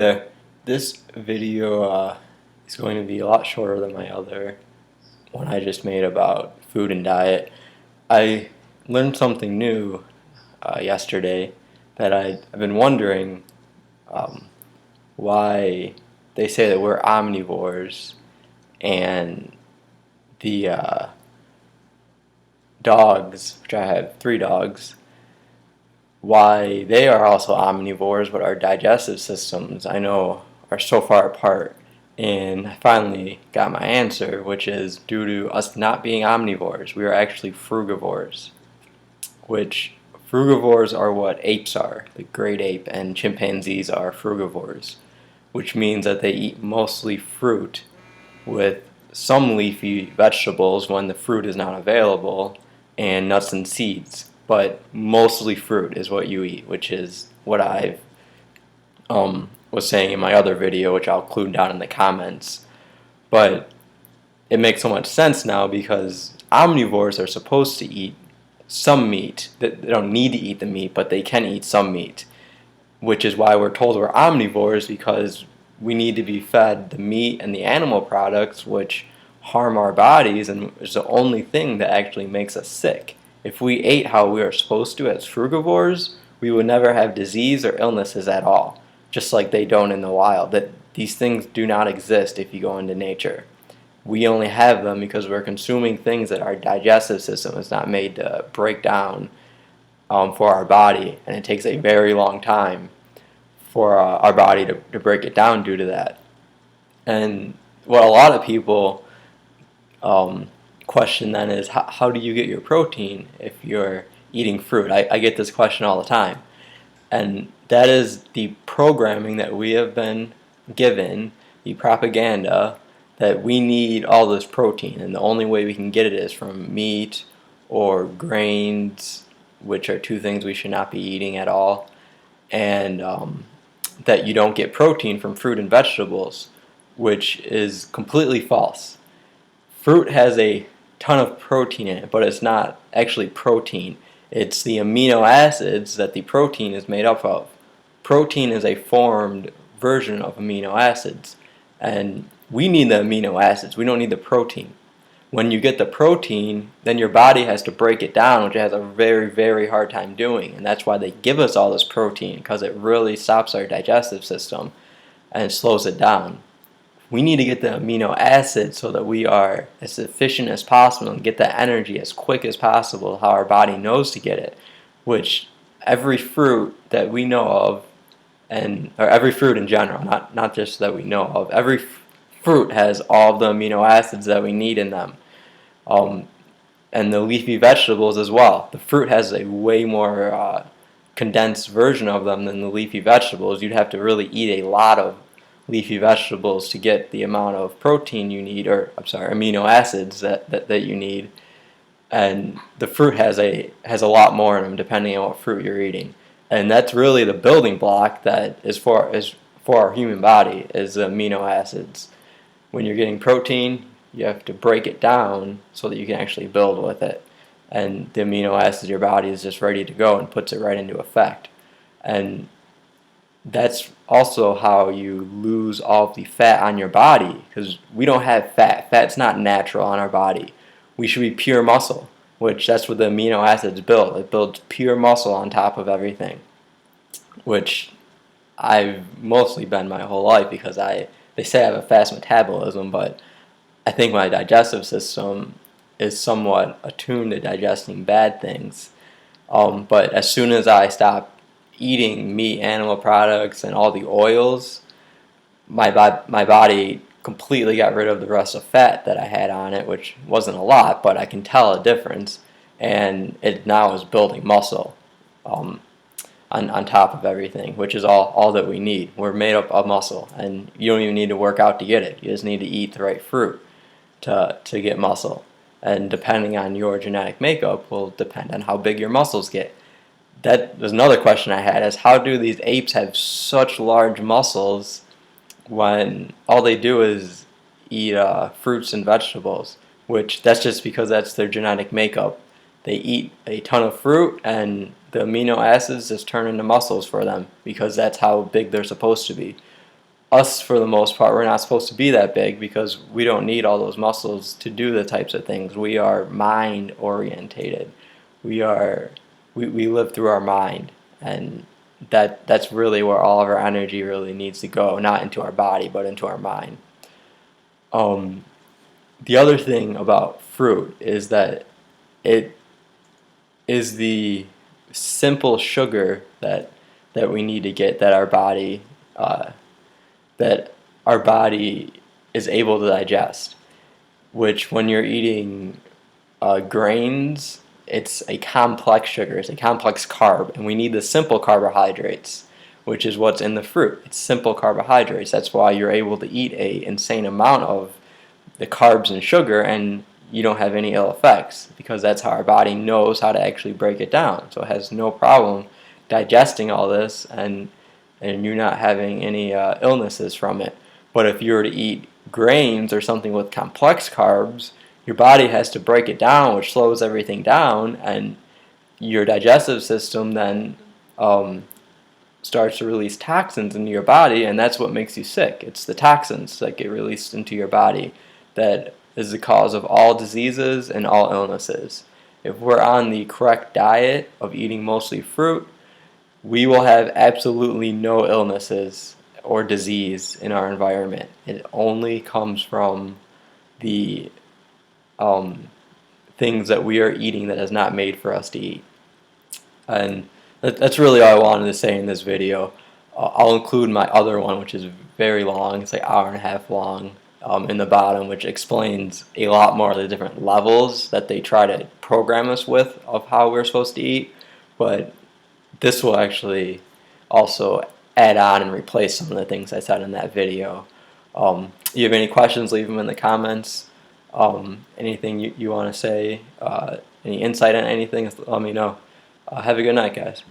There. This video is going to be a lot shorter than my other one I just made about food and diet. I learned something new yesterday that I've been wondering um, why they say that we're omnivores and the dogs, which I have three dogs, why they are also omnivores, but our digestive systems I know are so far apart. And I finally got my answer, which is due to us not being omnivores. We are actually frugivores, which frugivores are what apes are. The great ape and chimpanzees are frugivores, which means that they eat mostly fruit with some leafy vegetables when the fruit is not available, and nuts and seeds. But mostly fruit is what you eat, which is what I was saying in my other video, which I'll include down in the comments. But it makes so much sense now because omnivores are supposed to eat some meat. They don't need to eat the meat, but they can eat some meat, which is why we're told we're omnivores, because we need to be fed the meat and the animal products which harm our bodies and is the only thing that actually makes us sick. If we ate how we are supposed to as frugivores, we would never have disease or illnesses at all, just like they don't in the wild. That these things do not exist if you go into nature. We only have them because we're consuming things that our digestive system is not made to break down for our body, and it takes a very long time for our body to break it down due to that. And what a lot of people question then is how do you get your protein if you're eating fruit? I get this question all the time. And that is the programming that we have been given, the propaganda, that we need all this protein. And the only way we can get it is from meat or grains, which are two things we should not be eating at all. And that you don't get protein from fruit and vegetables, which is completely false. Fruit has a ton of protein in it, but it's not actually protein. It's the amino acids that the protein is made up of. Protein is a formed version of amino acids, and we need the amino acids. We don't need the protein. When you get the protein, then your body has to break it down, which it has a very, very hard time doing. And that's why they give us all this protein, because it really stops our digestive system and slows it down. We need to get the amino acids so that we are as efficient as possible and get that energy as quick as possible, how our body knows to get it, which every fruit that we know of, or every fruit in general, not just that we know of, every fruit has all of the amino acids that we need in them. And the leafy vegetables as well. The fruit has a way more condensed version of them than the leafy vegetables. You'd have to really eat a lot of leafy vegetables to get the amount of protein you need, or amino acids that you need. And the fruit has a lot more in them depending on what fruit you're eating. And that's really the building block that is for our human body, is the amino acids. When you're getting protein, you have to break it down so that you can actually build with it. And the amino acids, your body is just ready to go and puts it right into effect. And that's also how you lose all of the fat on your body, because we don't have fat. Fat's not natural on our body. We should be pure muscle, which that's what the amino acids build. It builds pure muscle on top of everything, which I've mostly been my whole life, because they say I have a fast metabolism, but I think my digestive system is somewhat attuned to digesting bad things. But as soon as I stopped eating meat, animal products, and all the oils, my body completely got rid of the rest of fat that I had on it, which wasn't a lot, but I can tell a difference. And it now is building muscle on top of everything, which is all that we need. We're made up of muscle, and you don't even need to work out to get it. You just need to eat the right fruit to get muscle. And depending on your genetic makeup will depend on how big your muscles get. That was another question I had, is how do these apes have such large muscles when all they do is eat fruits and vegetables, which that's just because that's their genetic makeup. They eat a ton of fruit, and the amino acids just turn into muscles for them, because that's how big they're supposed to be. us, for the most part, we're not supposed to be that big because we don't need all those muscles to do the types of things. We are mind orientated. We live through our mind, and that's really where all of our energy really needs to go, not into our body but into our mind. Um, the other thing about fruit is that it is the simple sugar that we need to get, uh, that our body is able to digest. Which, when you're eating grains, it's a complex sugar, it's a complex carb, and we need the simple carbohydrates, which is what's in the fruit. It's simple carbohydrates. That's why you're able to eat a insane amount of the carbs and sugar, and you don't have any ill effects, because that's how our body knows how to actually break it down. So it has no problem digesting all this, and you're not having any illnesses from it. But if you were to eat grains or something with complex carbs, your body has to break it down, which slows everything down, and your digestive system then starts to release toxins into your body, and that's what makes you sick. It's the toxins that get released into your body that is the cause of all diseases and all illnesses. If we're on the correct diet of eating mostly fruit, we will have absolutely no illnesses or disease in our environment. It only comes from the things that we are eating that is not made for us to eat. And that's really all I wanted to say in this video. I'll include my other one, which is very long. It's like an hour and a half long, in the bottom, which explains a lot more of the different levels that they try to program us with of how we're supposed to eat. But this will actually also add on and replace some of the things I said in that video. You have any questions, leave them in the comments. Anything you want to say, any insight on anything, let me know. Have a good night, guys.